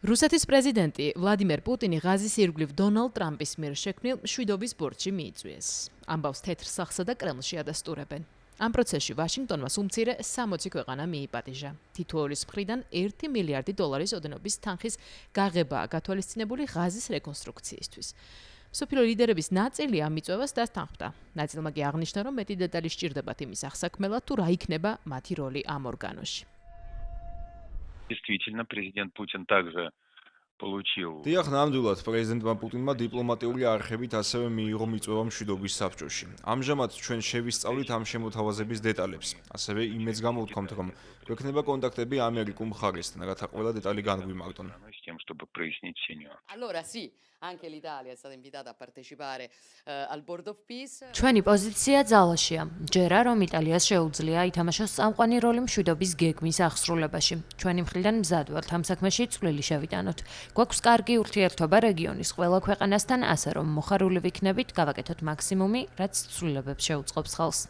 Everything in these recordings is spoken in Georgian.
რუსეთის პრეზიდენტი ვლადიმერ პუტინი ღაზის ირგვლივ დონალდ ტრამპის მიერ შექმნილ მშვიდობის ბორცში მიიწვიეს. ამბავს თეთრ სახლსა და კრემლში ადასტურებენ. ამ პროცესში ვაშინგტონმა უმცირე 60 ქვეყანა მიიპატიჟა. თითოეულის მხრიდან 1 მილიარდი დოლარის ოდენობის თანხის გაღებაა გათვალისწინებული ღაზის რეკონსტრუქციისთვის. მსოფლიო ლიდერების ნაწილი ამ მიწვევას დასთანხმდა. ნაწილმა კი აღნიშნა, რომ მეტი დეტალი სჭირდებათ იმის აღსაქმელად, თუ რა იქნება მათი როლი ამ ორგანოში. Действительно, президент Путин также получил. Დიახ, ნამდვილად პრეზიდენტმა პუტინმა დიპლომატიური არხებით ასევე მიიღო მიწვევა მშვიდობის საბჭოში. ამჟამად ჩვენ შევისწავლით ამ შემოთავაზების დეტალებს. ასევე იმედს გამოვთქვამთ, რომ გვექნება კონტაქტები ამერიკულ მხარესთან, რათა ყველა დეტალი განგვიმარტონ. С тем, чтобы прояснить все нюансы. Allora sì, anche l'Italia è stata invitata a partecipare al Board of Peace. ჩვენი პოზიცია ძალაშია. ჯერა რომ იტალიას შეუძლია ითამაშოს წამყვანი როლი მშვიდობის გეგმის აღსრულებაში. ჩვენი მხრიდან მზად ვართ ამ საქმეში წვლილი შევიტანოთ. გვაქვს კარგი ურთიერთობა რეგიონის ყველა ქვეყანასთან, ასე რომ მოხარული ვიქნებით გავაკეთოთ მაქსიმუმი, რაც ცვლილებებს შეუწყობს ხალხს.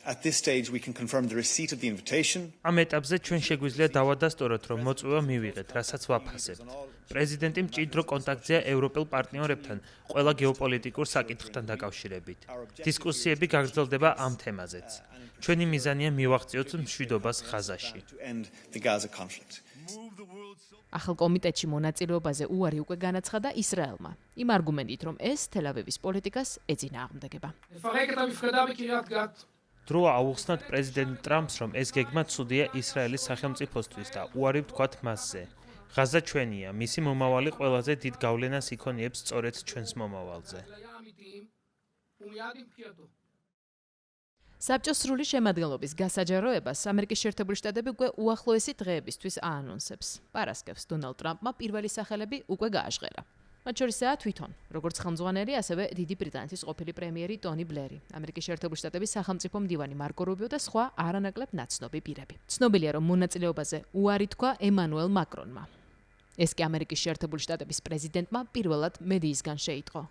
At this stage we can confirm the receipt of the invitation. ამ ეტაპზე ჩვენ შეგვიძლია დავადასტუროთ, რომ მოწვევა მივიღეთ, რასაც ვაფასებთ. პრეზიდენტი მჭიდრო კონტაქტზეა ევროპელ პარტნიორებთან, ყველა გეოპოლიტიკურ საკითხთან დაკავშირებით. დისკუსიები გაგრძელდება ამ თემაზეც. ჩვენი მიზანია მივაღწიოთ მშვიდობას ღაზაში. ახალ კომიტეტში მონაწილეობაზე უარი უკვე განაცხადა ისრაელმა. იმ არგუმენტით, რომ ეს თელ-ავივის პოლიტიკას ეწინააღმდეგება. დროა აუხსნათ პრეზიდენტ ტრამპს, რომ ეს გეგმა ცუდია ისრაელის სახელმწიფოსთვის და უარი ვთქვათ მასზე. ღაზა ჩვენია, მისი მომავალი ყველაზე დიდ გავლენას იქონიებს სწორედ ჩვენს მომავალზე. საბჭოს სრული შემადგენლობის გასაჯაროებას ამერიკის შეერთებული შტატები უკვე უახლოესი დღეებისთვის აანონსებს. პარასკევს დონალდ ტრამპმა პირველი სახელები უკვე გააჟღერა. მათ შორისაა თვითონ, როგორც ხელმძღვანელი, ასევე დიდი ბრიტანეთის ყოფილი პრემიერი ტონი ბლერი, ამერიკის შეერთებული შტატების სახელმწიფო მდივანი მარკო რუბიო და სხვა არანაკლებ ნაცნობი პირები. ცნობილია, რომ მონაწილეობაზე უარი თქვა ემანუელ მაკრონმა. ეს კი ამერიკის შეერთებული შტატების პრეზიდენტმა პირველად მედიისგან შეიტყო.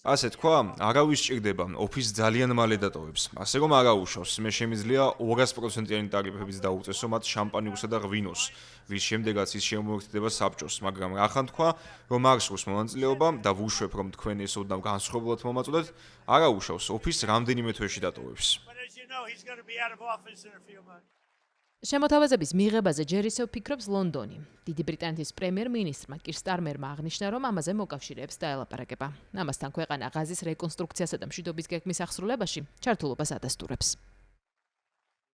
ასე თქვა, არავის სჭირდება, ოფისს ძალიან მალე დატოვებს. ასე რომ არაუშავს, მე შემიძლია 200%-იანი ტარიფებით დაუწესო მათ შამპანიურსა და ღვინოს, რის შემდეგაც ის შემოერთდება საბჭოს, მაგრამ რახან თქვა, რომ არ სურს მონაწილეობა და ვუშვებ, რომ თქვენ ეს ოდნავ განსხვავებულად მომაწოდეთ, არაუშავს, ოფისს რამდენიმე თვეში დატოვებს. შემოთავაზების მიღებაზე ჯერ ისევ ფიქრობს ლონდონი. დიდი ბრიტანეთის პრემიერ-მინისტრმა კირ სტარმერმა აღნიშნა, რომ ამაზე მოკავშირეებს დაელაპარაკება. ამასთან ქვეყანა ღაზის რეკონსტრუქციასა და მშვიდობის გეგმის აღსრულებაში ჩართულობას ადასტურებს.